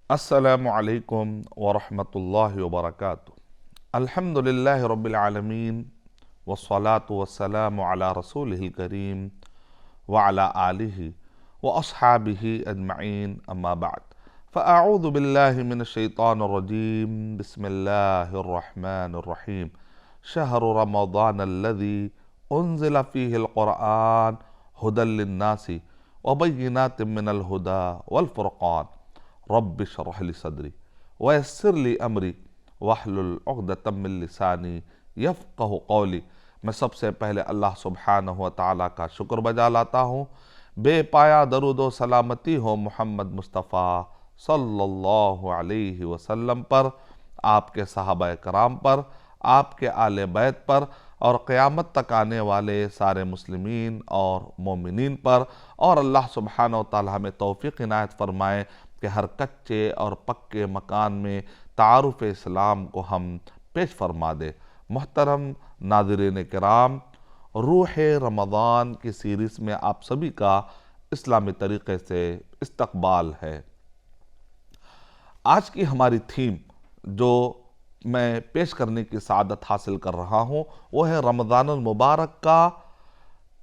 السلام علیکم ورحمۃ اللہ وبرکاتہ۔ الحمدللہ رب العالمین والصلاة والسلام علی رسولہ الکریم وعلی آلہ واصحابہ اجمعین، اما بعد فاعوذ باللہ من الشیطان الرجیم، بسم اللہ الرحمن الرحیم۔ شہر رمضان الذی انزل فیہ القرآن ھدی للناس وبینات من الھدی والفرقان، رب اشرح لی صدری ویسر لی امری واحلل عقدۃ من لسانی یفقہ قولی۔ میں سب سے پہلے اللہ سبحانہ و تعالیٰ کا شکر بجا لاتا ہوں، بے پایا درود و سلامتی ہو محمد مصطفیٰ صلی اللہ علیہ وسلم پر، آپ کے صحابہ کرام پر، آپ کے آل بیت پر، اور قیامت تک آنے والے سارے مسلمین اور مومنین پر، اور اللہ سبحانہ و تعالیٰ ہمیں توفیق عنایت فرمائے کہ ہر کچے اور پکے مکان میں تعارف اسلام کو ہم پیش فرما دے۔ محترم ناظرین کرام، روح رمضان کی سیریز میں آپ سبھی کا اسلامی طریقے سے استقبال ہے۔ آج کی ہماری تھیم جو میں پیش کرنے کی سعادت حاصل کر رہا ہوں وہ ہے رمضان المبارک کا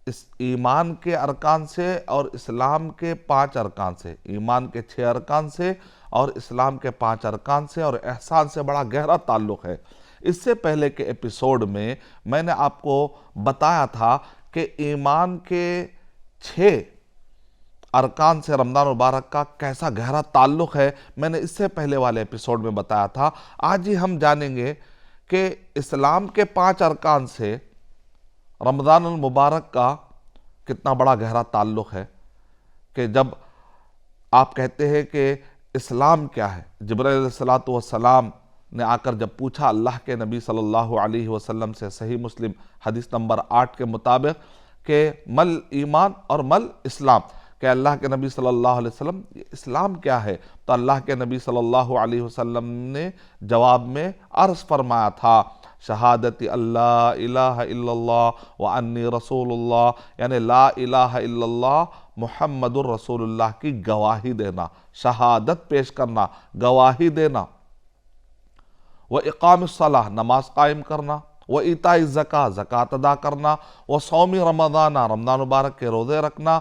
اس ایمان کے ارکان سے اور اسلام کے 5 ارکان سے، ایمان کے 6 ارکان سے اور اسلام کے 5 ارکان سے اور احسان سے بڑا گہرا تعلق ہے۔ اس سے پہلے کے ایپیسوڈ میں نے آپ کو بتایا تھا کہ ایمان کے 6 ارکان سے رمضان مبارک کا کیسا گہرا تعلق ہے، میں نے اس سے پہلے والے ایپیسوڈ میں بتایا تھا۔ آج ہی ہم جانیں گے کہ اسلام کے 5 ارکان سے رمضان المبارک کا کتنا بڑا گہرا تعلق ہے، کہ جب آپ کہتے ہیں کہ اسلام کیا ہے، جبرائیل علیہ السلام نے آ کر جب پوچھا اللہ کے نبی صلی اللہ علیہ وسلم سے، صحیح مسلم حدیث نمبر 8 کے مطابق، کہ مل ایمان اور مل اسلام، کہ اللہ کے نبی صلی اللہ علیہ وسلم اسلام کیا ہے، تو اللہ کے نبی صلی اللہ علیہ وسلم نے جواب میں عرض فرمایا تھا، شہادت اللہ الہ الا اللہ وانی رسول اللہ، یعنی لا الہ الا اللہ محمد الرسول اللہ کی گواہی دینا، شہادت پیش کرنا، گواہی دینا، وَإِقَامِ الصَّلَاةِ نماز قائم کرنا، وَإِيتَاءِ الزَّكَاةِ زکوٰۃ ادا کرنا، وَصَوْمِ رمضان رمضان مبارک کے روزے رکھنا،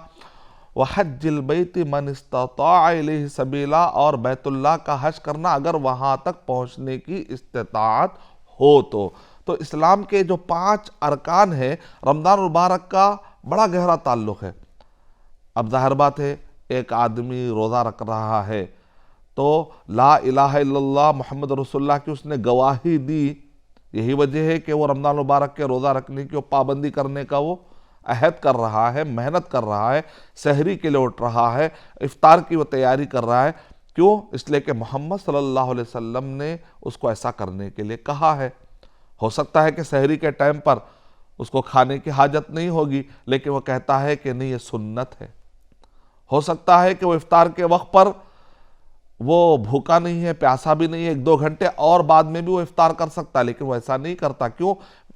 وَحَجِّ الْبَيْتِ مَنِ اسْتَطَاعَ إِلَيْهِ سَبِيلًا اور بیت اللہ کا حج کرنا اگر وہاں تک پہنچنے کی استطاعت ہو تو اسلام کے جو 5 ارکان ہیں رمضان مبارک کا بڑا گہرا تعلق ہے۔ اب ظاہر بات ہے، ایک آدمی روزہ رکھ رہا ہے تو لا الہ الا اللہ محمد رسول اللہ کی اس نے گواہی دی، یہی وجہ ہے کہ وہ رمضان مبارک کے روزہ رکھنے کی پابندی کرنے کا وہ عہد کر رہا ہے، محنت کر رہا ہے، سحری کے لیے اٹھ رہا ہے، افطار کی وہ تیاری کر رہا ہے۔ کیوں؟ اس لیے کہ محمد صلی اللہ علیہ وسلم نے اس کو ایسا کرنے کے لیے کہا ہے۔ ہو سکتا ہے کہ سحری کے ٹائم پر اس کو کھانے کی حاجت نہیں ہوگی، لیکن وہ کہتا ہے کہ نہیں، یہ سنت ہے۔ ہو سکتا ہے کہ وہ افطار کے وقت پر وہ بھوکا نہیں ہے، پیاسا بھی نہیں ہے، 1-2 گھنٹے اور بعد میں بھی وہ افطار کر سکتا ہے، لیکن وہ ایسا نہیں کرتا۔ کیوں؟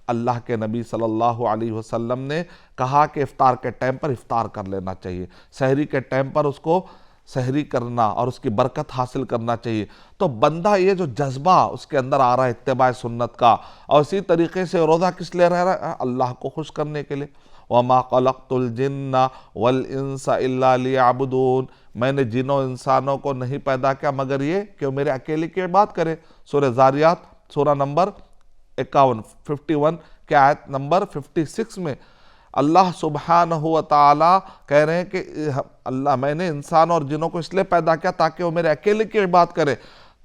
اللہ کے نبی صلی اللہ علیہ وسلم نے کہا کہ افطار کے ٹائم پر افطار کر لینا چاہیے، سحری کے ٹائم پر اس کو سحری کرنا اور اس کی برکت حاصل کرنا چاہیے۔ تو بندہ یہ جو جذبہ اس کے اندر آ رہا ہے اتباع سنت کا، اور اسی طریقے سے روزہ کس لیے رہ رہا ہے؟ اللہ کو خوش کرنے کے لیے۔ وَمَا خَلَقْتُ الْجِنَّ وَالْإِنسَ إِلَّا لِيَعْبُدُونَ، میں نے جنوں انسانوں کو نہیں پیدا کیا مگر یہ کہ وہ میرے اکیلے کی عبادت کرے۔ سورہ زاریات سورہ نمبر 51 کے آیت نمبر 56 میں اللہ سبحانہ و تعالیٰ کہہ رہے ہیں کہ اللہ میں نے انسان اور جنوں کو اس لیے پیدا کیا تاکہ وہ میرے اکیلے کی عبادت کرے۔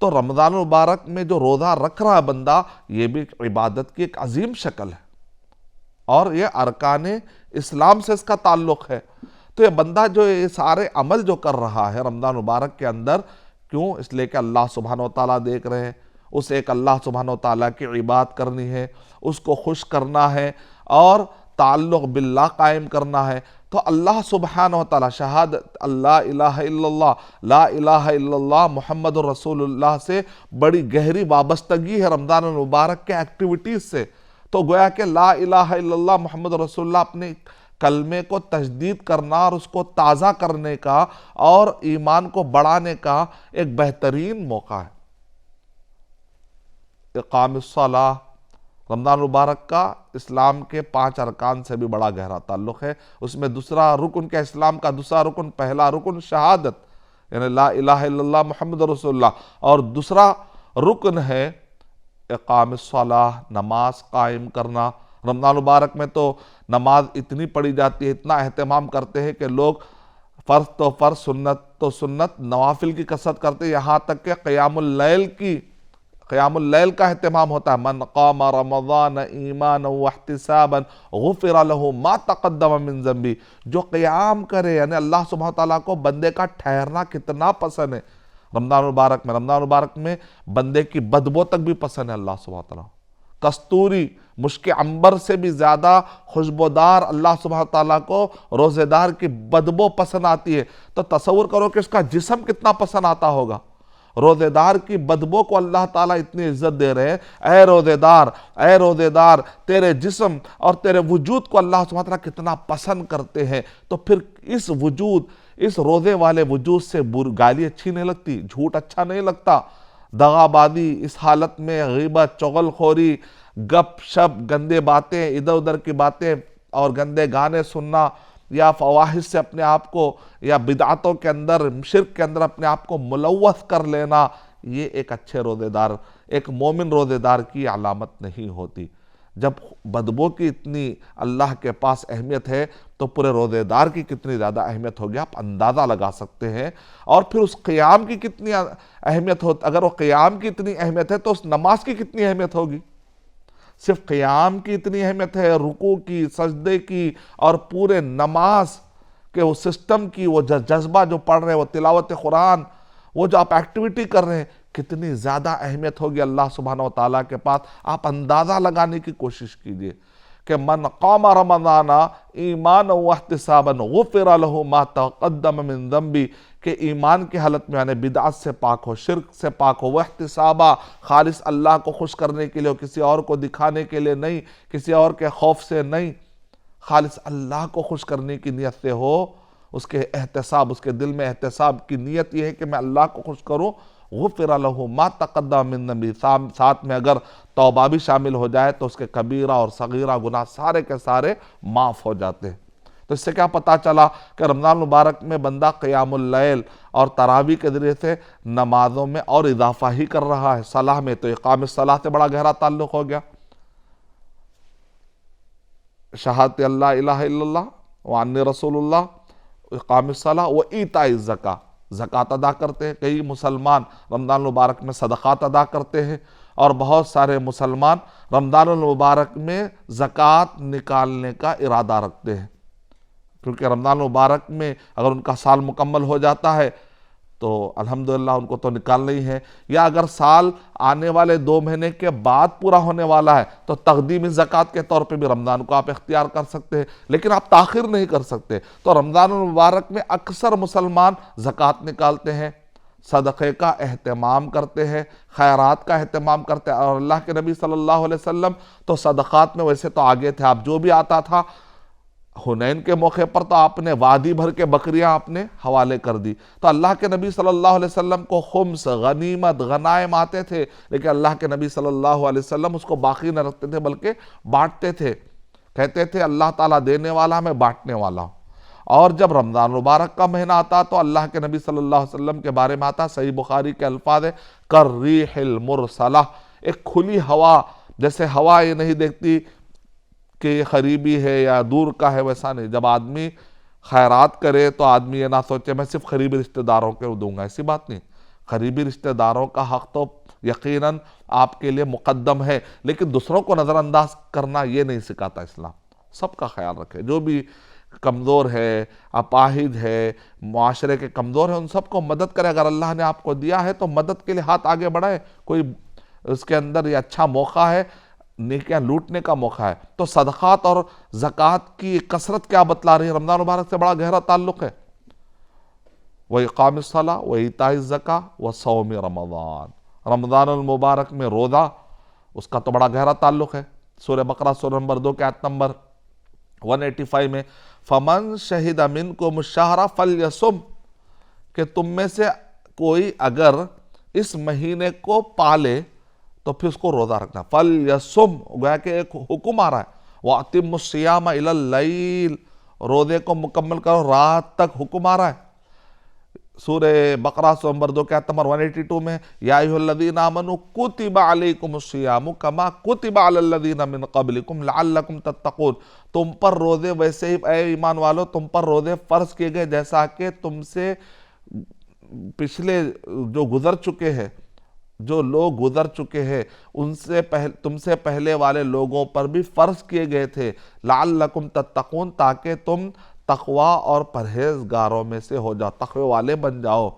تو رمضان مبارک میں جو روزہ رکھ رہا ہے بندہ، یہ بھی عبادت کی ایک عظیم شکل ہے، اور یہ ارکان اسلام سے اس کا تعلق ہے۔ تو یہ بندہ جو یہ سارے عمل جو کر رہا ہے رمضان مبارک کے اندر، کیوں؟ اس لیے کہ اللہ سبحانہ و تعالیٰ دیکھ رہے ہیں، اس ایک اللہ سبحانہ و تعالیٰ کی عبادت کرنی ہے، اس کو خوش کرنا ہے اور تعلق باللہ قائم کرنا ہے۔ تو اللہ سبحانہ و تعالیٰ شہادت اللہ الہ الا اللہ، لا الہ الا اللہ محمد رسول اللہ سے بڑی گہری وابستگی ہے رمضان المبارک کے ایکٹیویٹیز سے۔ تو گویا کہ لا الہ الا اللہ محمد رسول اللہ اپنے کلمے کو تجدید کرنا اور اس کو تازہ کرنے کا اور ایمان کو بڑھانے کا ایک بہترین موقع ہے۔ اقام الصلاۃ، رمضان مبارک کا اسلام کے 5 ارکان سے بھی بڑا گہرا تعلق ہے۔ اس میں دوسرا رکن کیا، اسلام کا دوسرا رکن، پہلا رکن شہادت یعنی لا الہ الا اللہ محمد رسول اللہ، اور دوسرا رکن ہے اقام الصلاۃ، نماز قائم کرنا۔ رمضان مبارک میں تو نماز اتنی پڑھی جاتی ہے، اتنا اہتمام کرتے ہیں کہ لوگ فرض تو فرض، سنت تو سنت، نوافل کی کثرت کرتے ہیں، یہاں تک کہ قیام اللیل کا اہتمام ہوتا ہے۔ من قام رمضان ایمانا واحتسابا غفر له ما تقدم من ذنبی، جو قیام کرے، یعنی اللہ سبحانہ تعالیٰ کو بندے کا ٹھہرنا کتنا پسند ہے رمضان مبارک میں بندے کی بدبو تک بھی پسند ہے اللہ سبحانہ تعالیٰ۔ کستوری، مشک عنبر سے بھی زیادہ خوشبودار اللہ سبحانہ تعالیٰ کو روزے دار کی بدبو پسند آتی ہے، تو تصور کرو کہ اس کا جسم کتنا پسند آتا ہوگا۔ روزے دار کی بدبو کو اللہ تعالیٰ اتنی عزت دے رہے ہیں، اے روزے دار تیرے جسم اور تیرے وجود کو اللہ سبحانہ تعالیٰ کتنا پسند کرتے ہیں، تو پھر اس روزے والے وجود سے گالی اچھی نہیں لگتی، جھوٹ اچھا نہیں لگتا، دغا بازی اس حالت میں، غیبت، چغل خوری، گپ شپ، گندے باتیں، ادھر ادھر کی باتیں اور گندے گانے سننا، یا فواحش سے اپنے آپ کو، یا بدعتوں کے اندر، شرک کے اندر اپنے آپ کو ملوث کر لینا، یہ ایک اچھے روزے دار، ایک مومن روزے دار کی علامت نہیں ہوتی۔ جب بدبو کی اتنی اللہ کے پاس اہمیت ہے تو پورے روزے دار کی کتنی زیادہ اہمیت ہوگی آپ اندازہ لگا سکتے ہیں۔ اور پھر اس قیام کی کتنی اہمیت ہوتی، اگر وہ قیام کی اتنی اہمیت ہے تو اس نماز کی کتنی اہمیت ہوگی۔ صرف قیام کی اتنی اہمیت ہے، رکوع کی، سجدے کی، اور پورے نماز کے وہ سسٹم کی، وہ جذبہ جو پڑھ رہے ہیں، وہ تلاوت قرآن، وہ جو آپ ایکٹیویٹی کر رہے ہیں، کتنی زیادہ اہمیت ہوگی اللہ سبحانہ وتعالیٰ کے پاس۔ آپ اندازہ لگانے کی کوشش کیجئے کہ من قام رمضان ایمانا واحتسابا غفر له ما تقدم من ذنبی، کہ ایمان کی حالت میں یعنی بدعت سے پاک ہو، شرک سے پاک ہو، واحتسابا خالص اللہ کو خوش کرنے کے لیے، کسی اور کو دکھانے کے لیے نہیں، کسی اور کے خوف سے نہیں، خالص اللہ کو خوش کرنے کی نیت سے ہو، اس کے احتساب، اس کے دل میں احتساب کی نیت یہ ہے کہ میں اللہ کو خوش کروں، غفر له ما تقدم من ذنبی، ساتھ میں اگر توبہ بھی شامل ہو جائے تو اس کے کبیرہ اور صغیرہ گناہ سارے کے سارے معاف ہو جاتے ہیں۔ تو اس سے کیا پتہ چلا کہ رمضان مبارک میں بندہ قیام اللیل اور تراویح کے ذریعے سے نمازوں میں اور اضافہ ہی کر رہا ہے۔ صلاح میں تو اقام الصلاح سے بڑا گہرا تعلق ہو گیا، شہادت اللہ الہ الا اللہ وانی رسول اللہ، اقام الصلاح و ایتاء الزکاۃ، زکوٰۃ ادا کرتے ہیں۔ کئی مسلمان رمضان المبارک میں صدقات ادا کرتے ہیں، اور بہت سارے مسلمان رمضان المبارک میں زکوٰۃ نکالنے کا ارادہ رکھتے ہیں، کیونکہ رمضان المبارک میں اگر ان کا سال مکمل ہو جاتا ہے تو الحمدللہ ان کو تو نکالنا ہی ہے، یا اگر سال آنے والے 2 مہینے کے بعد پورا ہونے والا ہے تو تقدیمی زکوٰۃ کے طور پہ بھی رمضان کو آپ اختیار کر سکتے ہیں، لیکن آپ تاخیر نہیں کر سکتے۔ تو رمضان المبارک میں اکثر مسلمان زکوٰۃ نکالتے ہیں، صدقے کا اہتمام کرتے ہیں، خیرات کا اہتمام کرتے ہیں، اور اللہ کے نبی صلی اللہ علیہ وسلم تو صدقات میں ویسے تو آگے تھے، آپ جو بھی آتا تھا، حنین کے موقع پر تو آپ نے وادی بھر کے بکریاں آپ نے حوالے کر دی۔ تو اللہ کے نبی صلی اللہ علیہ وسلم کو خمس، غنیمت، غنائم آتے تھے، لیکن اللہ کے نبی صلی اللہ علیہ وسلم اس کو باقی نہ رکھتے تھے بلکہ بانٹتے تھے، کہتے تھے اللہ تعالیٰ دینے والا، میں بانٹنے والا ہوں۔ اور جب رمضان مبارک کا مہینہ آتا تو اللہ کے نبی صلی اللہ علیہ وسلم کے بارے میں آتا، صحیح بخاری کے الفاظ ہے، کالریح المرسلہ، ایک کھلی ہوا، جیسے ہوا یہ نہیں دیکھتی کہ یہ قریبی ہے یا دور کا ہے، ویسا نہیں۔ جب آدمی خیرات کرے تو آدمی یہ نہ سوچے میں صرف قریبی رشتہ داروں کو دوں گا، ایسی بات نہیں۔ قریبی رشتہ داروں کا حق تو یقیناً آپ کے لیے مقدم ہے، لیکن دوسروں کو نظر انداز کرنا یہ نہیں سکھاتا اسلام۔ سب کا خیال رکھے، جو بھی کمزور ہے، اپاہج ہے، معاشرے کے کمزور ہیں، ان سب کو مدد کرے۔ اگر اللہ نے آپ کو دیا ہے تو مدد کے لیے ہاتھ آگے بڑھائے، کوئی اس کے اندر یہ اچھا موقع ہے، نیکیاں لوٹنے کا موقع ہے۔ تو صدقات اور زکوٰۃ کی کثرت کیا بتلا رہی ہے؟ رمضان مبارک سے بڑا گہرا تعلق ہے۔ وَإِقَامِ الصَّلَاةِ وَإِيتَاءِ الزَّكَاةِ وَصَوْمِ رَمَضَانَ، رمضان المبارک میں روزہ، اس کا تو بڑا گہرا تعلق ہے۔ سورہ بقرہ سورہ نمبر 2 کے آیت نمبر 185 میں فمن شہد منکم الشہر فلیصم، کہ تم میں سے کوئی اگر اس مہینے کو پالے تو پھر اس کو روزہ رکھنا. فلیصم گویا کہ ایک حکم آ رہا ہے. وَأَتِمُّ الصِّيَامَ إِلَى اللَّيْلِ، روزے کو مکمل کرو رات تک، حکم آ رہا ہے. سورہ بقرہ سورہ نمبر 2 کے آیت نمبر 182 میں یا ایھا الذین آمنوا کتب علیکم الصیام کما کتب علی الذین من قبلکم لعلکم تتقون، تم پر روزے ویسے ہی اے ایمان والو تم پر روزے فرض کیے گئے جیسا کہ تم سے پچھلے جو گزر چکے ہیں، جو لوگ گزر چکے ہیں ان سے تم سے پہلے والے لوگوں پر بھی فرض کیے گئے تھے. لعلکم تتقون، تاکہ تم تقوی اور پرہیزگاروں میں سے ہو جاؤ، تقوی والے بن جاؤ.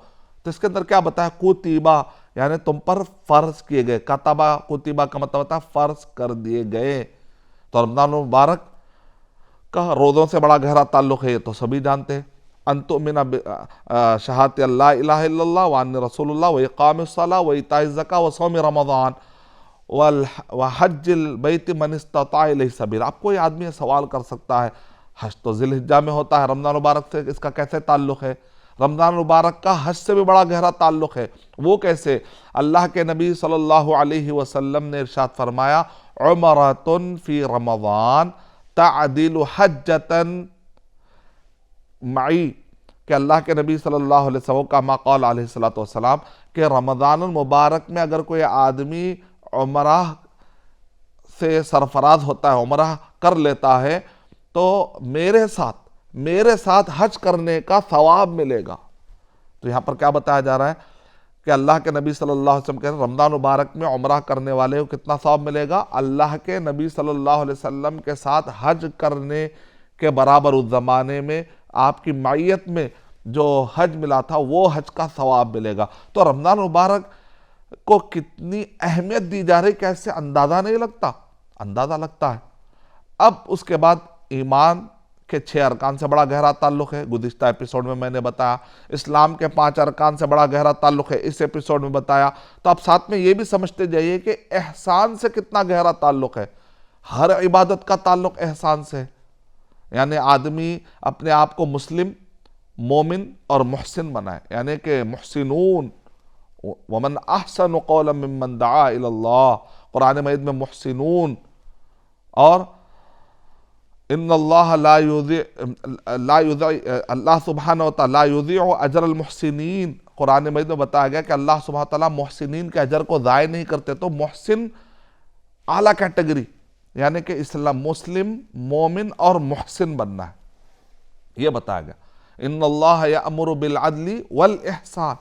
تو اس کے اندر کیا بتایا؟ کتبہ یعنی تم پر فرض کیے گئے. کتبہ کتبہ کا مطلب ہوتا ہے فرض کر دیے گئے. تو رمضان مبارک کا روزوں سے بڑا گہرا تعلق ہے، یہ تو سبھی جانتے ہیں. ان تؤمن شہادت اللہ الہ الا اللہ وان رسول اللہ واقام الصلاۃ وایتاء الزکاۃ وصوم رمضان وحج البیت من استطاع الیہ سبیلا. اب کوئی آدمی سوال کر سکتا ہے حج تو ذی الحجہ میں ہوتا ہے، رمضان مبارک سے اس کا کیسے تعلق ہے؟ رمضان مبارک کا حج سے بھی بڑا گہرا تعلق ہے. وہ کیسے؟ اللہ کے نبی صلی اللہ علیہ وسلم نے ارشاد فرمایا عمرۃ فی رمضان تعدل حجۃ معی، کہ اللہ کے نبی صلی اللہ علیہ وسلم کا ما قال علیہ السلام کہ رمضان المبارک میں اگر کوئی آدمی عمرہ سے سرفراز ہوتا ہے، عمرہ کر لیتا ہے تو میرے ساتھ حج کرنے کا ثواب ملے گا. تو یہاں پر کیا بتایا جا رہا ہے کہ اللہ کے نبی صلی اللہ علیہ وسلم کہتے ہیں رمضان مبارک میں عمرہ کرنے والے کو کتنا ثواب ملے گا؟ اللہ کے نبی صلی اللہ علیہ وسلم کے ساتھ حج کرنے کے برابر اس زمانے میں آپ کی معیت میں جو حج ملا تھا وہ حج کا ثواب ملے گا. تو رمضان مبارک کو کتنی اہمیت دی جا رہی کہ ایسے اندازہ نہیں لگتا، اندازہ لگتا ہے. اب اس کے بعد ایمان کے 6 ارکان سے بڑا گہرا تعلق ہے، گزشتہ ایپیسوڈ میں نے بتایا. اسلام کے 5 ارکان سے بڑا گہرا تعلق ہے، اس ایپیسوڈ میں بتایا. تو اب ساتھ میں یہ بھی سمجھتے جائیے کہ احسان سے کتنا گہرا تعلق ہے. ہر عبادت کا تعلق احسان سے ہے. یعنی آدمی اپنے آپ کو مسلم، مومن اور محسن بنائے، یعنی کہ محسنون ومن احسن قولا ممن دعا الی اللہ. قرآن مجید میں محسنون اور ان اللہ اللہ سبحانہ وتعالی لا یضیع اجر المحسنین. قرآن مجید میں بتایا گیا کہ اللہ سبحانہ وتعالی محسنین کے اجر کو ضائع نہیں کرتے. تو محسن اعلیٰ کیٹیگری، یعنی کہ اسلام مسلم، مومن اور محسن بننا ہے، یہ بتایا گیا. ان اللہ یأمر بالعدل والاحسان.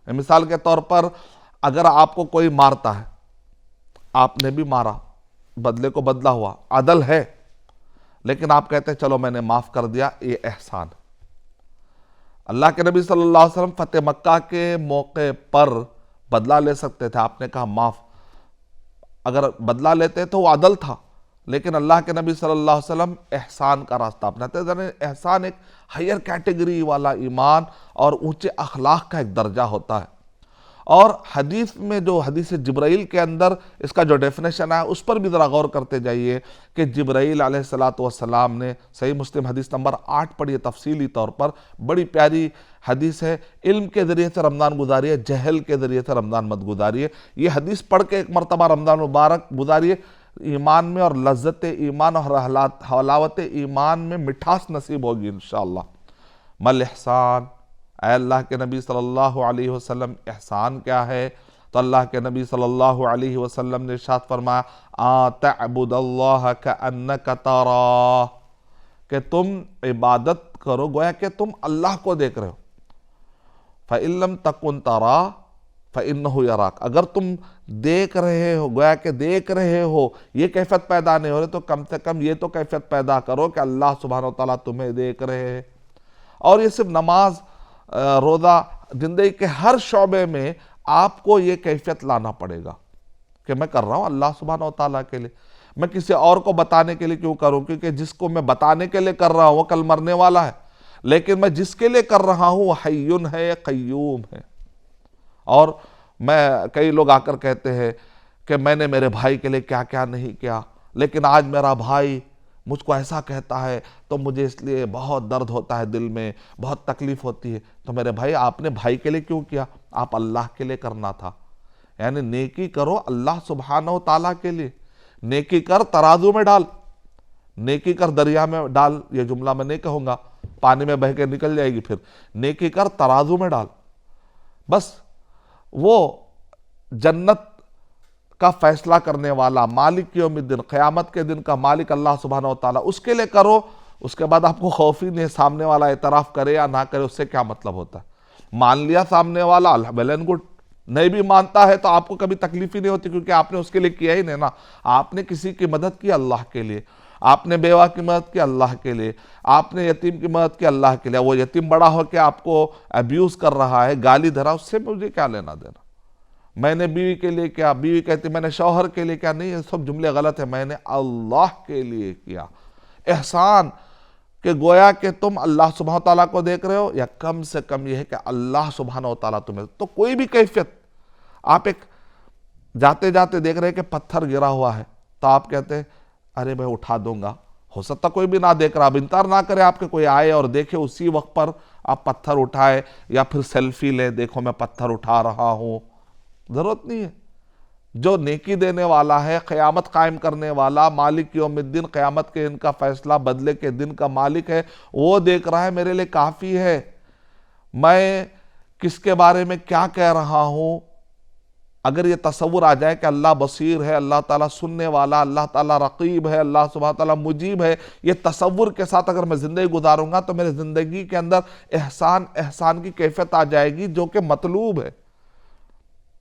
مثال کے طور پر اگر آپ کو کوئی مارتا ہے، آپ نے بھی مارا، بدلے کو بدلہ ہوا، عدل ہے، لیکن آپ کہتے ہیں چلو میں نے معاف کر دیا، یہ احسان. اللہ کے نبی صلی اللہ علیہ وسلم فتح مکہ کے موقع پر بدلہ لے سکتے تھے، آپ نے کہا معاف. اگر بدلہ لیتے تو وہ عدل تھا، لیکن اللہ کے نبی صلی اللہ علیہ وسلم احسان کا راستہ اپناتے ہیں. احسان ایک ہائر کیٹیگری والا ایمان اور اونچے اخلاق کا ایک درجہ ہوتا ہے. اور حدیث میں جو حدیث جبرائیل کے اندر اس کا جو ڈیفینیشن ہے اس پر بھی ذرا غور کرتے جائیے کہ جبرائیل علیہ السلام نے صحیح مسلم حدیث نمبر 8 پڑھی ہے تفصیلی طور پر. بڑی پیاری حدیث ہے. علم کے ذریعے سے رمضان گزاریے، جہل کے ذریعے سے رمضان مت گزاریے. یہ حدیث پڑھ کے ایک مرتبہ رمضان مبارک گزاریے، ایمان میں اور لذت ایمان اور حلاوت ایمان میں مٹھاس نصیب ہوگی انشاءاللہ. مل احسان، اے اللہ کے نبی صلی اللہ علیہ وسلم احسان کیا ہے؟ تو اللہ کے نبی صلی اللہ علیہ وسلم نے ارشاد فرمایا تعبد اللہ کأنک تراہ، کہ تم عبادت کرو گویا کہ تم اللہ کو دیکھ رہے ہو. فإن لم تکن تراہ فإنہ یراک، اگر تم دیکھ رہے ہو، گویا کہ دیکھ رہے ہو، یہ کیفیت پیدا نہیں ہو رہی تو کم سے کم یہ تو کیفیت پیدا کرو کہ اللہ سبحانہ وتعالیٰ تمہیں دیکھ رہے ہیں. اور یہ صرف نماز، روزہ، زندگی کے ہر شعبے میں آپ کو یہ کیفیت لانا پڑے گا کہ میں کر رہا ہوں اللہ سبحانہ وتعالیٰ کے لیے. میں کسی اور کو بتانے کے لیے کیوں کروں؟ کیونکہ جس کو میں بتانے کے لیے کر رہا ہوں وہ کل مرنے والا ہے، لیکن میں جس کے لیے کر رہا ہوں وہ حیٌ ہے، قیوم ہے. اور کئی لوگ آ کر کہتے ہیں کہ میں نے میرے بھائی کے لیے کیا کیا نہیں کیا، لیکن آج میرا بھائی مجھ کو ایسا کہتا ہے تو مجھے اس لیے بہت درد ہوتا ہے دل میں، بہت تکلیف ہوتی ہے۔ تو میرے بھائی آپ نے بھائی کے لیے کیوں کیا؟ آپ اللہ کے لیے کرنا تھا۔ یعنی نیکی کرو اللہ سبحانہ و تعالیٰ کے لیے، نیکی کر ترازو میں ڈال، نیکی کر دریا میں ڈال، یہ جملہ میں نہیں کہوں گا، پانی میں بہہ کے نکل جائے گی پھر، نیکی کر ترازو میں ڈال، بس وہ جنت کا فیصلہ کرنے والا مالک یوم الدین، قیامت کے دن کا مالک اللہ سبحانہ و تعالیٰ، اس کے لیے کرو۔ اس کے بعد آپ کو خوف ہی نہیں، سامنے والا اعتراف کرے یا نہ کرے اس سے کیا مطلب ہوتا ہے؟ مان لیا سامنے والا، ویل اینڈ گڈ، نہیں بھی مانتا ہے تو آپ کو کبھی تکلیف ہی نہیں ہوتی، کیونکہ آپ نے اس کے لیے کیا ہی نہیں نا۔ آپ نے کسی کی مدد کی اللہ کے لیے، آپ نے بیوہ کی مدد کی اللہ کے لیے، آپ نے یتیم کی مدد کی اللہ کے لیے۔ وہ یتیم بڑا ہو کے آپ کو ابیوز کر رہا ہے، گالی دے رہا، اس سے مجھے کیا لینا دینا؟ میں نے بیوی کے لیے کیا، بیوی کہتی میں نے شوہر کے لیے کیا، نہیں، یہ سب جملے غلط ہیں، میں نے اللہ کے لیے کیا احسان، کہ گویا کہ تم اللہ سبحانہ تعالیٰ کو دیکھ رہے ہو، یا کم سے کم یہ ہے کہ اللہ سبحانہ تعالیٰ تمہیں، تو کوئی بھی کیفیت، آپ ایک جاتے جاتے دیکھ رہے کہ پتھر گرا ہوا ہے تو آپ کہتے ہیں ارے میں اٹھا دوں گا، ہو سکتا کوئی بھی نہ دیکھ رہا، اب انتظار نہ کرے آپ کے کوئی آئے اور دیکھے اسی وقت پر آپ پتھر اٹھائے، یا پھر سیلفی لے، دیکھو میں پتھر اٹھا رہا ہوں، ضرورت نہیں ہے۔ جو نیکی دینے والا ہے، قیامت قائم کرنے والا، مالک یوم الدین، قیامت کے دن کا فیصلہ، بدلے کے دن کا مالک ہے، وہ دیکھ رہا ہے، میرے لیے کافی ہے۔ میں کس کے بارے میں کیا کہہ رہا ہوں، اگر یہ تصور آ جائے کہ اللہ بصیر ہے، اللہ تعالیٰ سننے والا، اللہ تعالیٰ رقیب ہے، اللہ سبحانہ تعالیٰ مجیب ہے، یہ تصور کے ساتھ اگر میں زندگی گزاروں گا تو میرے زندگی کے اندر احسان کی کیفیت آ جائے گی، جو کہ مطلوب ہے۔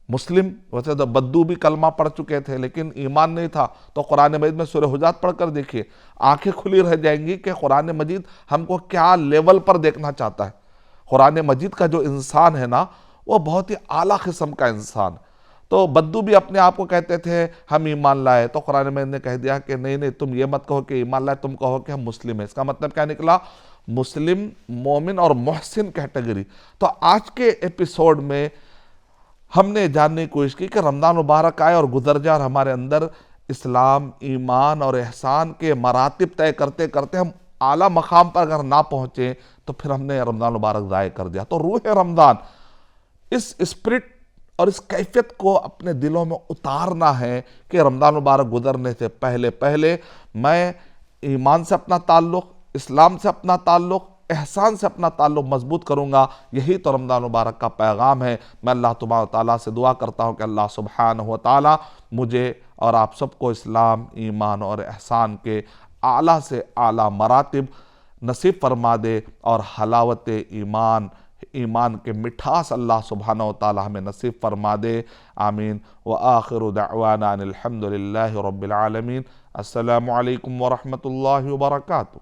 مسلم ویسے تو بدو بھی کلمہ پڑھ چکے تھے لیکن ایمان نہیں تھا، تو قرآن مجید میں سورہ حجرات پڑھ کر دیکھیے، آنکھیں کھلی رہ جائیں گی کہ قرآن مجید ہم کو کیا لیول پر دیکھنا چاہتا ہے۔ قرآن مجید کا جو انسان ہے نا، وہ بہت ہی اعلیٰ قسم کا انسان۔ تو بدو بھی اپنے آپ کو کہتے تھے ہم ایمان لائے، تو قرآن مجید نے کہہ دیا کہ نہیں تم یہ مت کہو کہ ایمان لائے، تم کہو کہ ہم مسلم ہیں۔ اس کا مطلب کیا نکلا؟ مسلم، مومن اور محسن کیٹیگری۔ تو آج کے ایپیسوڈ میں ہم نے جاننے کی کوشش کی کہ رمضان مبارک آئے اور گزر جائے اور ہمارے اندر اسلام، ایمان اور احسان کے مراتب طے کرتے کرتے ہم اعلیٰ مقام پر اگر نہ پہنچے تو پھر ہم نے رمضان مبارک ضائع کر دیا۔ تو روح رمضان، اس اسپرٹ اور اس کیفیت کو اپنے دلوں میں اتارنا ہے کہ رمضان مبارک گزرنے سے پہلے میں ایمان سے اپنا تعلق، اسلام سے اپنا تعلق، احسان سے اپنا تعلق مضبوط کروں گا۔ یہی تو رمضان مبارک کا پیغام ہے۔ میں اللہ تبارک و تعالیٰ سے دعا کرتا ہوں کہ اللہ سبحانہ و تعالیٰ مجھے اور آپ سب کو اسلام، ایمان اور احسان کے اعلیٰ سے اعلیٰ مراتب نصیب فرما دے، اور حلاوت ایمان کے مٹھاس اللہ سبحانہ و تعالیٰ ہمیں نصیب فرما دے، آمین۔ وآخر دعوانا ان الحمد للہ رب العالمین۔ السلام علیکم ورحمۃ اللہ وبرکاتہ۔